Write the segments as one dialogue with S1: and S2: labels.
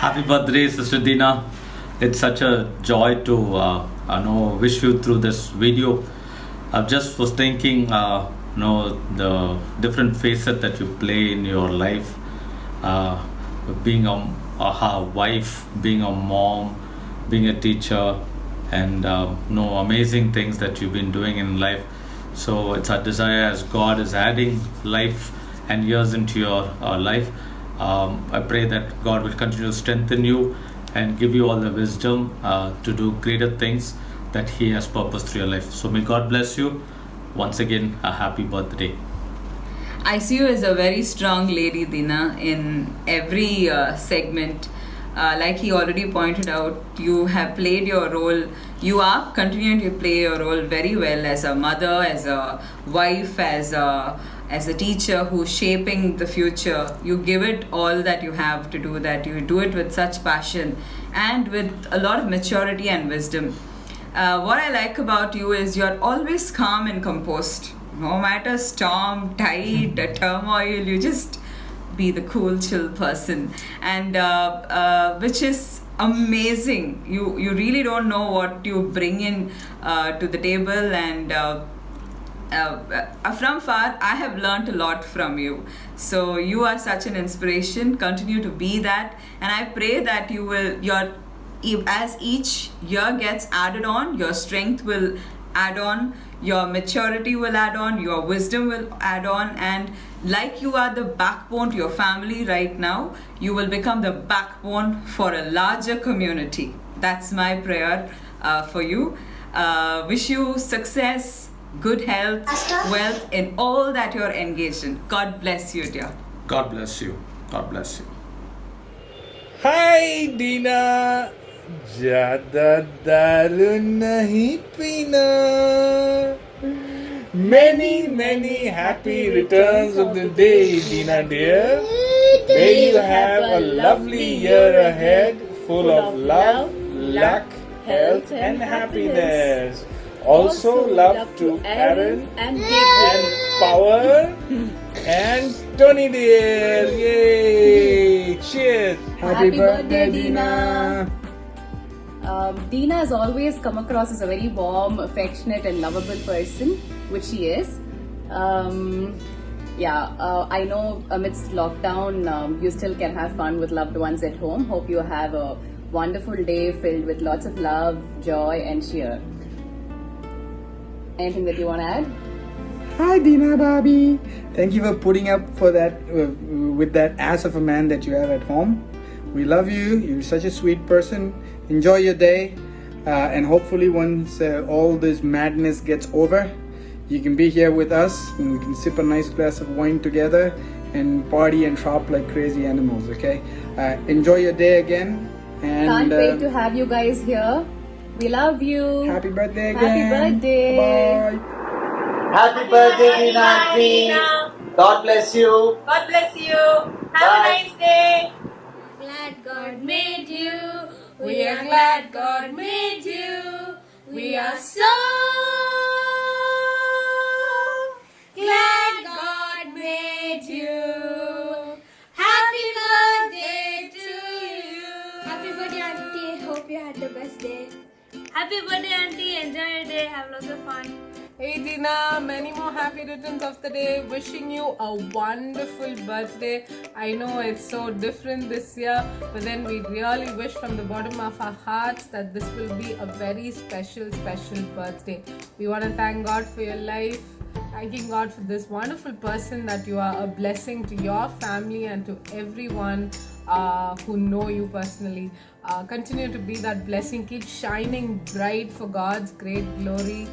S1: Happy birthday, Sister Dina. It's such a joy to wish you through this video. I just was thinking, the different facet that you play in your life, uh, being a wife, being a mom, being a teacher, and amazing things that you've been doing in life. So it's our desire as God is adding life and years into your life. I pray that God will continue to strengthen you and give you all the wisdom to do greater things that He has purposed through your life. So may God bless you. Once again, a happy birthday.
S2: I see you as a very strong lady, Dina, in every segment. Like he already pointed out, you have played your role. You are continuing to play your role very well as a mother, as a wife, as a teacher who's shaping the future. You give it all that you have to do that. You do it with such passion and with a lot of maturity and wisdom. What I like about you is you're always calm and composed. No matter storm, tide, turmoil, you just be the cool, chill person, and which is amazing. You really don't know what you bring in to the table, and from far, I have learnt a lot from you. So you are such an inspiration. Continue to be that, and I pray that you will as each year gets added on, your strength will add on, your maturity will add on, your wisdom will add on, and like you are the backbone to your family right now, you will become the backbone for a larger community. That's my prayer for you. Wish you success, good health, wealth in all that you're engaged in. God bless you, dear.
S1: God bless you. God bless you.
S3: Hi, Dina. ज़्यादा दारू नहीं पीना. Many happy returns of the day, Dina dear. May you have a lovely year ahead, full of love, luck, health, and happiness. Also, love to Aaron and Power and Tony dear. Yay! Cheers!
S4: Happy birthday, Dina. Dina has always come across as a very warm, affectionate, and lovable person, which she is. I know amidst lockdown, you still can have fun with loved ones at home. Hope you have a wonderful day filled with lots of love, joy, and cheer. Anything that you want to add?
S5: Hi, Dina Bobby. Thank you for putting up for that with that ass of a man that you have at home. We love you. You're such a sweet person. Enjoy your day, and hopefully once all this madness gets over, you can be here with us and we can sip a nice glass of wine together and party and shop like crazy animals. Okay? Enjoy your day again. And
S4: can't wait to have you guys here. We love you.
S5: Happy birthday again.
S4: Happy birthday.
S5: Bye.
S6: Happy birthday, Dina Auntie. God bless you.
S7: God bless you. Have a nice day.
S8: Glad God made you. We are glad God made you. We are so glad God made you. Happy birthday to you. Happy birthday, Auntie. Hope you had the best day. Happy birthday, Auntie. Enjoy your day. Have lots of fun.
S7: Hey Dina, many more happy returns of the day. Wishing you a wonderful birthday. I know it's so different this year, but then we really wish from the bottom of our hearts that this will be a very special birthday. We want to thank God for your life, thanking God for this wonderful person that you are, a blessing to your family and to everyone who know you personally. Continue to be that blessing. Keep shining bright for God's great glory.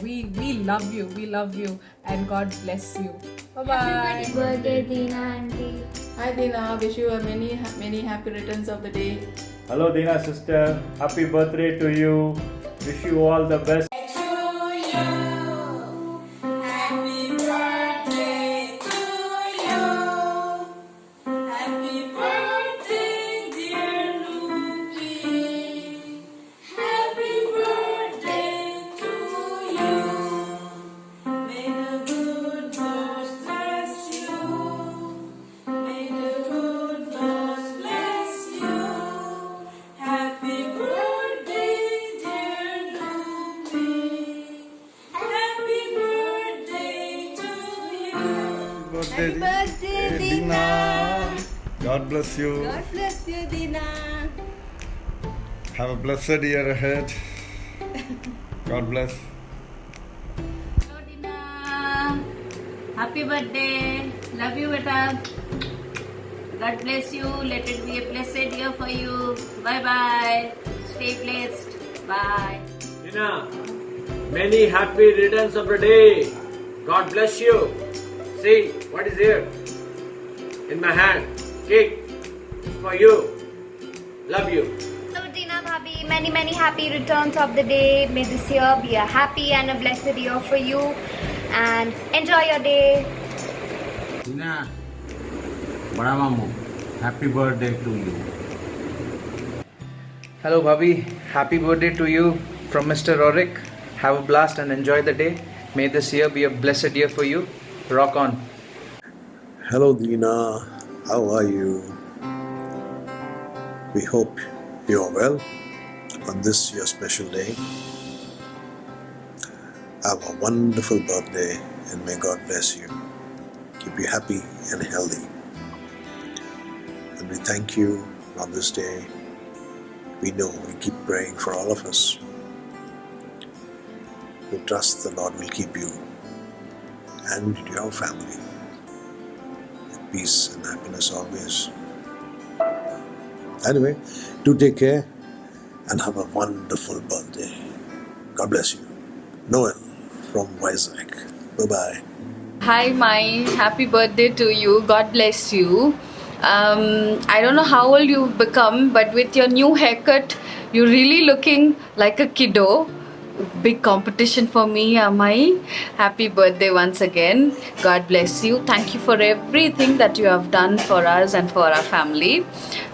S7: We love you, and God bless you. Bye bye.
S8: Happy birthday, Dina Auntie.
S9: Hi Dina, wish you a many happy returns of the day.
S10: Hello Dina sister, happy birthday to you. Wish you all the best.
S8: May the good Lord bless you.
S5: birthday.
S8: Happy birthday,
S5: Dina. God bless you.
S8: God bless you, Dina.
S5: Have a blessed year ahead. God bless.
S11: Hello, Dina. Happy birthday. Love you, beta. God bless you. Let it be a blessed year for you. Bye bye. Stay blessed. Bye.
S6: Dina, many happy returns of the day. God bless you. See what is here in my hand. Cake for you. Love you.
S8: Hello, Dina Bhabhi. Many happy returns of the day. May this year be a happy and a blessed year for you. And enjoy your day.
S12: Dina, Bada Mamu, happy birthday to you.
S13: Hello Bhabhi, happy birthday to you from Mr. Rorik. Have a blast and enjoy the day. May this year be a blessed year for you. Rock on.
S14: Hello Dina, how are you? We hope you are well on this your special day. Have a wonderful birthday and may God bless you. Keep you happy and healthy. And we thank you on this day. We know we keep praying for all of us. We trust the Lord will keep you and your family with peace and happiness always. Anyway, do take care and have a wonderful birthday. God bless you. Noel from Vizag. Bye-bye.
S15: Hi, Mai. Happy birthday to you. God bless you. I don't know how old you've become, but with your new haircut, you're really looking like a kiddo. Big competition for me, Mai. Happy birthday once again. God bless you. Thank you for everything that you have done for us and for our family.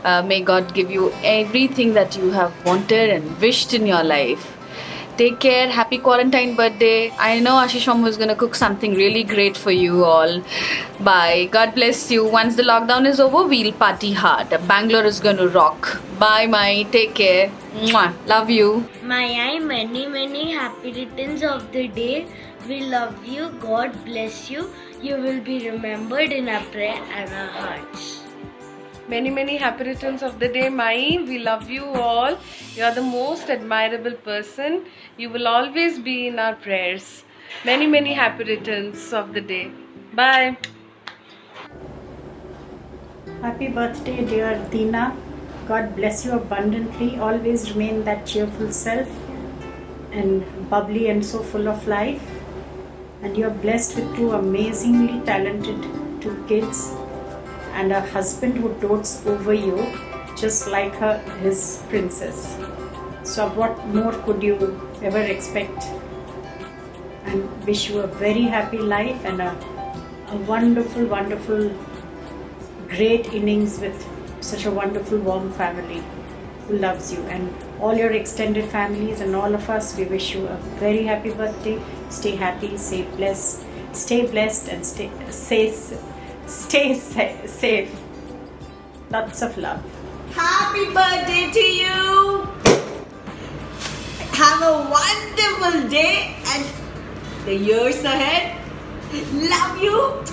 S15: May God give you everything that you have wanted and wished in your life. Take care. Happy quarantine birthday. I know Ashish Mamu is going to cook something really great for you all. Bye. God bless you. Once the lockdown is over, we'll party hard. Bangalore is going to rock. Bye, Mai. Take care. Mwah. Love you.
S16: Maya, many happy returns of the day. We love you. God bless you. You will be remembered in our prayer and our hearts.
S7: Many happy returns of the day, Mai. We love you all. You are the most admirable person. You will always be in our prayers. Many happy returns of the day. Bye.
S17: Happy birthday, dear Dina. God bless you abundantly. Always remain that cheerful self and bubbly and so full of life. And you're blessed with two amazingly talented two kids and a husband who dotes over you just like his princess. So what more could you ever expect? And wish you a very happy life and a wonderful great innings with such a wonderful warm family who loves you, and all your extended families and all of us, we wish you a very happy birthday. Stay happy, stay blessed and stay safe. Lots of love.
S18: Happy birthday to you. Have a wonderful day and the years ahead. Love you.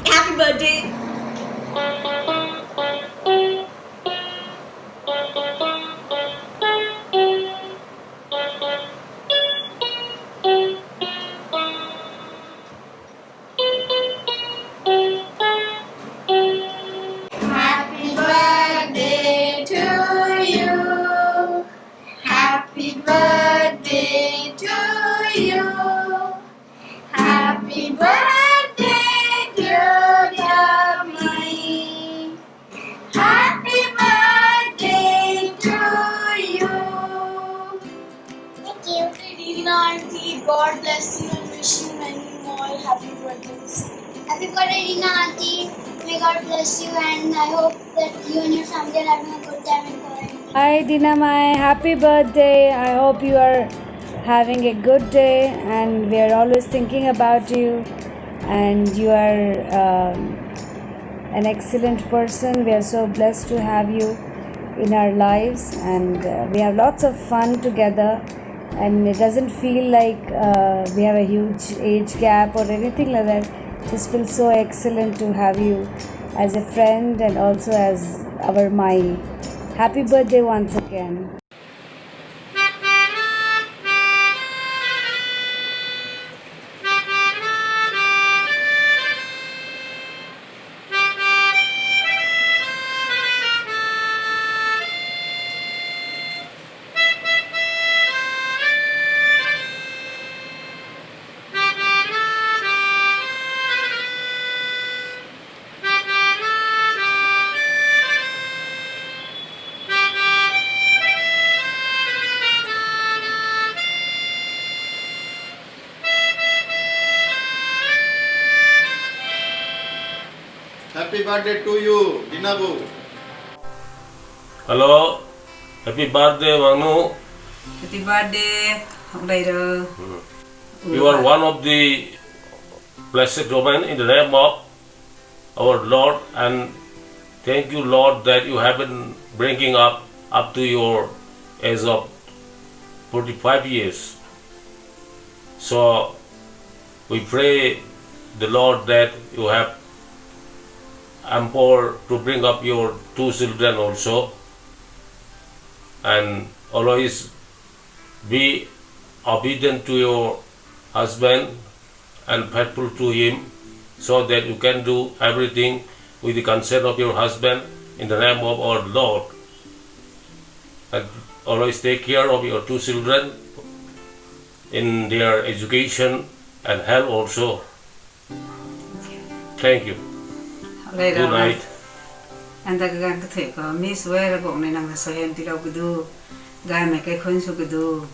S18: Happy birthday.
S8: Happy birthday to you. Happy birthday to you. Happy birthday, dear Mai. Happy birthday to you. Thank you.
S19: Dina auntie, God bless you and wish you many more happy birthdays.
S8: Happy birthday, Dina auntie. May God bless you, and I hope that you and your family are having a good time in quarantine.
S20: Hi Dina Mai, happy birthday. I hope you are having a good day, and we are always thinking about you, and you are an excellent person. We are so blessed to have you in our lives, and we have lots of fun together, and it doesn't feel like we have a huge age gap or anything like that. Just feels so excellent to have you as a friend and also as our Mai. Happy birthday once again.
S21: Happy birthday to you, Dinabu.
S22: Hello, happy birthday, Manu.
S2: Happy birthday, later.
S22: You are one of the blessed women in the name of our Lord, and thank you, Lord, that you have been bringing up to your age of 45 years. So we pray the Lord that you have ample to bring up your two children also, and always be obedient to your husband and faithful to him, so that you can do everything with the consent of your husband in the name of our Lord. And always take care of your two children in their education and health also. Thank you.
S2: Later.
S22: Good night.
S2: And the gang to take Miss Where a bone and the soy till I do. Guy make a coin so do.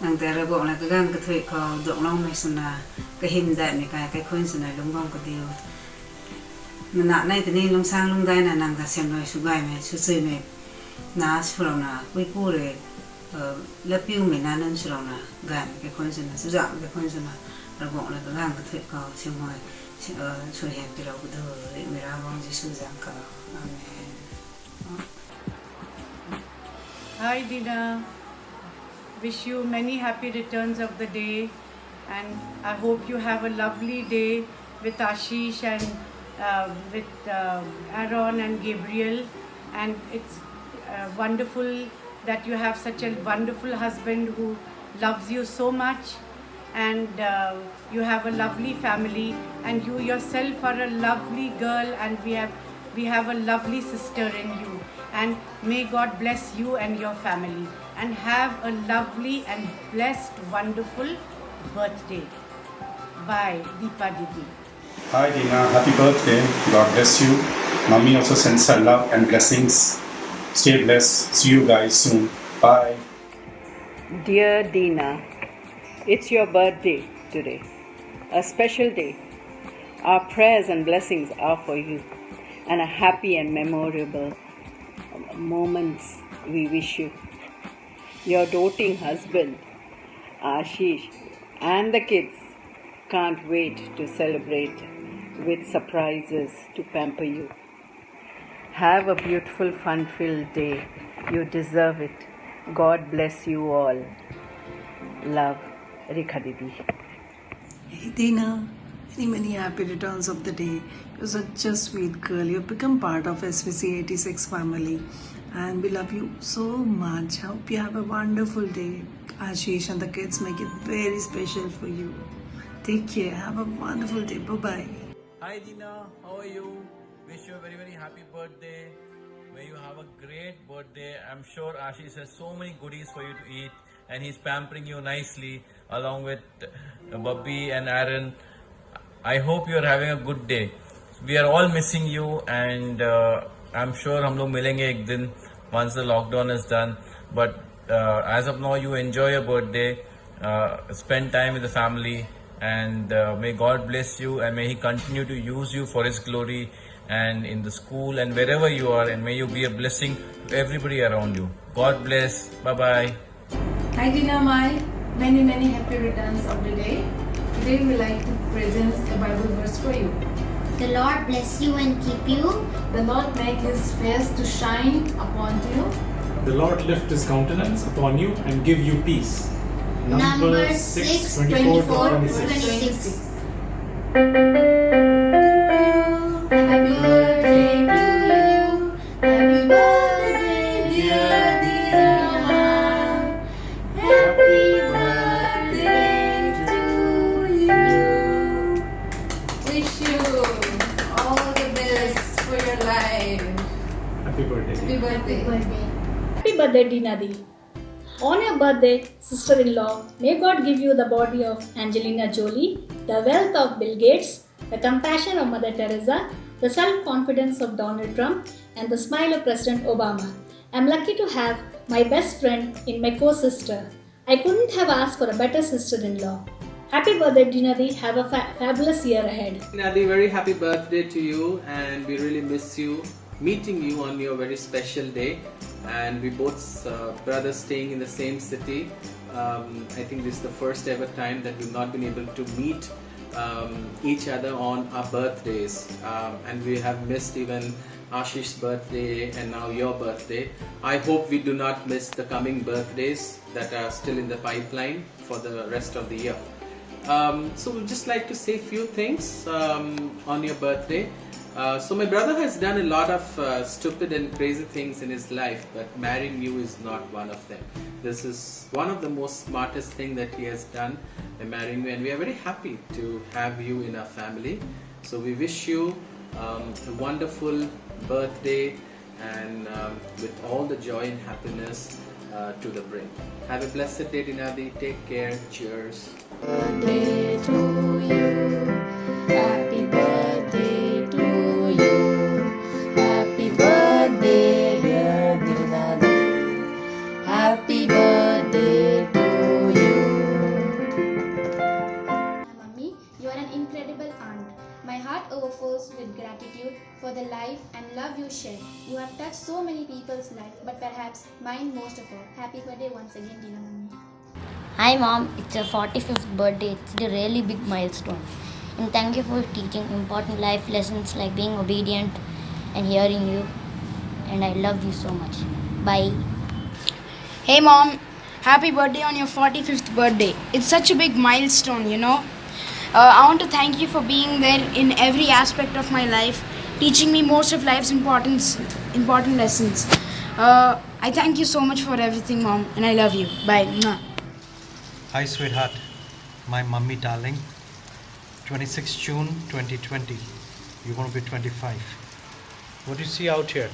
S2: And there a bone like a gang to take don't know Missona. The him that make a coins and I don't want to deal. Not night and long sang long dine and the same noise to guy me to say me. Nas from a we put it. La più me nan srona guy make a coins and Suzanne the coins and a bone like a gang to take some way. So happy to do it. We are going to Suzanka. Amen.
S17: Hi Dina, wish you many happy returns of the day, and I hope you have a lovely day with Ashish and with Aaron and Gabriel, and it's wonderful that you have such a wonderful husband who loves you so much, and you have a lovely family, and you yourself are a lovely girl, and we have a lovely sister in you, and may God bless you and your family, and have a lovely and blessed wonderful birthday. Bye, Deepa Didi.
S23: Hi Dina, happy birthday. God bless you. Mommy also sends her love and blessings. Stay blessed. See you guys soon. Bye.
S24: Dear Dina, it's your birthday today, a special day. Our prayers and blessings are for you, and a happy and memorable moments we wish you. Your doting husband, Ashish, and the kids can't wait to celebrate with surprises to pamper you. Have a beautiful, fun-filled day. You deserve it. God bless you all. Love, Rekha Didi.
S25: Hey Dina, many happy returns of the day. You're such a sweet girl. You've become part of SVC 86 family, and we love you so much. Hope you have a wonderful day. Ashish and the kids make it very special for you. Take care. Have a wonderful day. Bye-bye.
S12: Hi Dina, how are you? Wish you a very happy birthday. May you have a great birthday. I'm sure Ashish has so many goodies for you to eat, and he's pampering you nicely along with Bobby and Aaron. I hope you're having a good day. We are all missing you, and I'm sure हम लोग मिलेंगे एक दिन once the lockdown is done. But as of now, you enjoy your birthday, spend time with the family, and may God bless you, and may He continue to use you for His glory, and in the school and wherever you are, and may you be a blessing to everybody around you. God bless. Bye bye.
S9: Hi Dina Mai, many happy returns of the day. Today we like to present a Bible verse for you.
S8: The Lord bless you and keep you.
S9: The Lord make His face to shine upon you.
S3: The Lord lift His countenance upon you and give you peace. Numbers 6:24-26.
S9: Wish you all the best for your life.
S23: Happy birthday.
S9: Happy birthday.
S1: Happy birthday, Dina Di. On your birthday, sister-in-law, may God give you the body of Angelina Jolie, the wealth of Bill Gates, the compassion of Mother Teresa, the self-confidence of Donald Trump, and the smile of President Obama. I'm lucky to have my best friend in my co-sister. I couldn't have asked for a better sister-in-law. Happy birthday, Dina Di. Have a fabulous year ahead.
S13: Dina Di, very happy birthday to you, and we really miss you, meeting you on your very special day. And we both brothers staying in the same city. I think this is the first ever time that we've not been able to meet each other on our birthdays, and we have missed even Ashish's birthday and now your birthday. I hope we do not miss the coming birthdays that are still in the pipeline for the rest of the year. So we'd just like to say a few things on your birthday. So my brother has done a lot of stupid and crazy things in his life, but marrying you is not one of them. This is one of the most smartest thing that he has done, marrying you, and we are very happy to have you in our family. So we wish you a wonderful birthday, and with all the joy and happiness to the brim. Have a blessed day, Dina Di. Take care. Cheers.
S4: Birthday to you. Happy birthday to you. Happy birthday, dear Dina Di. Happy birthday to you.
S5: Mummy, you are an incredible aunt. My heart overflows with gratitude for the life and love you share. You have touched so many people's life, but perhaps mine most of all. Happy birthday once again, Dina Mummy.
S10: Hi Mom, it's your 45th birthday. It's a really big milestone. And thank you for teaching important life lessons like being obedient and hearing you. And I love you so much. Bye.
S11: Hey Mom, happy birthday on your 45th birthday. It's such a big milestone, you know. I want to thank you for being there in every aspect of my life, teaching me most of life's important lessons. I thank you so much for everything, Mom, and I love you. Bye. Mwah.
S26: Hi sweetheart, my mummy darling. 26 June 2020, you're going to be 25. What do you see out here?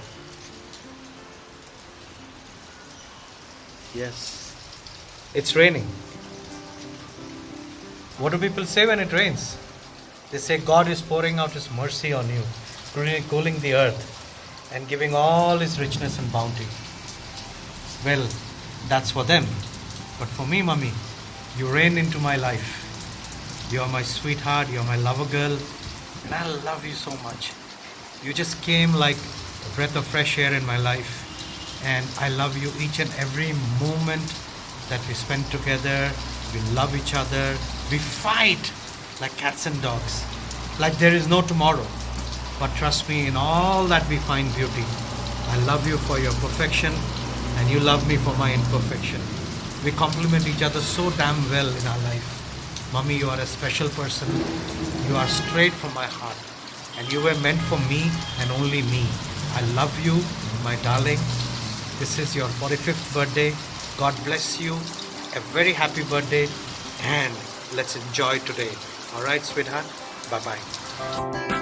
S26: Yes, it's raining. What do people say when it rains? They say God is pouring out His mercy on you, cooling the earth and giving all His richness and bounty. Well, that's for them. But for me, mummy, you rain into my life. You're my sweetheart, you're my lover girl, and I love you so much. You just came like a breath of fresh air in my life, and I love you each and every moment that we spend together. We love each other. We fight like cats and dogs, like there is no tomorrow. But trust me, in all that we find beauty. I love you for your perfection, and you love me for my imperfection. We complement each other so damn well in our life. Mummy, you are a special person. You are straight from my heart. And you were meant for me and only me. I love you, my darling. This is your 45th birthday. God bless you. A very happy birthday. And let's enjoy today. Alright, sweetheart? Bye-bye.